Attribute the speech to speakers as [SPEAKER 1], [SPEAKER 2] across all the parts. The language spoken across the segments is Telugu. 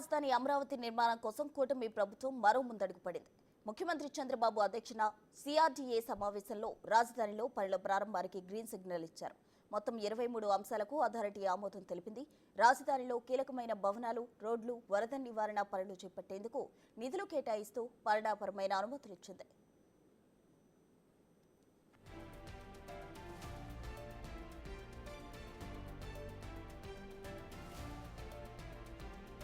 [SPEAKER 1] రాజధాని అమరావతి నిర్మాణం కోసం కూటమి ప్రభుత్వం మరో ముందడుగు పడింది. ముఖ్యమంత్రి చంద్రబాబు అధ్యక్షన సిఆర్డీఏ సమావేశంలో రాజధానిలో పనుల ప్రారంభానికి గ్రీన్ సిగ్నల్ ఇచ్చారు. మొత్తం 23 అంశాలకు అథారిటీ ఆమోదం తెలిపింది. రాజధానిలో కీలకమైన భవనాలు, రోడ్లు, వరద నివారణ పనులు చేపట్టేందుకు నిధులు కేటాయిస్తూ పరిణామపరమైన అనుమతులిచ్చింది.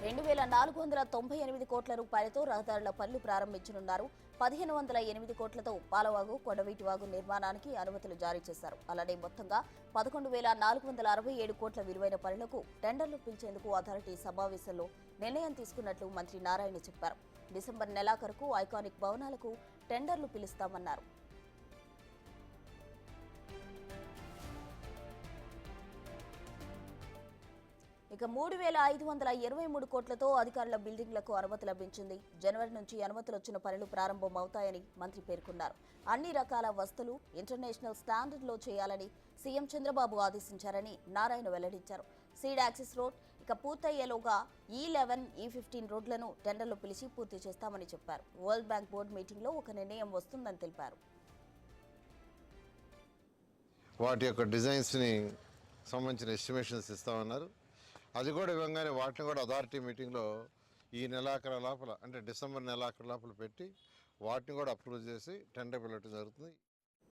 [SPEAKER 1] 2498 కోట్ల రూపాయలతో రహదారుల పనులు ప్రారంభించనున్నారు. 1508 కోట్లతో పాలవాగు, కొండవీటివాగు నిర్మాణానికి అనుమతులు జారీ చేశారు. అలానే మొత్తంగా 11,467 కోట్ల విలువైన పనులకు టెండర్లు పిలిచేందుకు అథారిటీ సమావేశంలో నిర్ణయం తీసుకున్నట్లు మంత్రి నారాయణ చెప్పారు. డిసెంబర్ నెలాఖరుకు ఐకానిక్ భవనాలకు టెండర్లు పిలుస్తామన్నారు. ఇక 3,523 కోట్లతో అధికారుల బిల్డింగ్లకు అనుమతి లభించింది. జనవరి నుంచి అనుమతులు వచ్చిన పనులు ప్రారంభమవుతాయని మంత్రి పేర్కొన్నారు. అన్ని రకాల వస్తువులు ఇంటర్నేషనల్ స్టాండర్డ్లో చేయాలని సీఎం చంద్రబాబు ఆదేశించారని నారాయణ వెల్లడించారు. సీడ్ యాక్సిస్ రోడ్ ఇక పూర్తయ్యేలోగా E11, E15 రోడ్లను టెండర్లు పిలిచి పూర్తి చేస్తామని చెప్పారు. వరల్డ్ బ్యాంక్ బోర్డు మీటింగ్లో ఒక నిర్ణయం వస్తుందని తెలిపారు.
[SPEAKER 2] వాటి యొక్క డిజైన్స్ని సంబంధించిన ఎస్టిమేషన్స్ ఇస్తామన్నారు. అది కూడా ఇవ్వగానే వాటిని కూడా అథారిటీ మీటింగ్లో ఈ నెలాఖరు లోపల అంటే డిసెంబర్ నెలాఖరు లోపల పెట్టి వాటిని కూడా అప్రూవ్ చేసి టెండర్ పిలవడం జరుగుతుంది.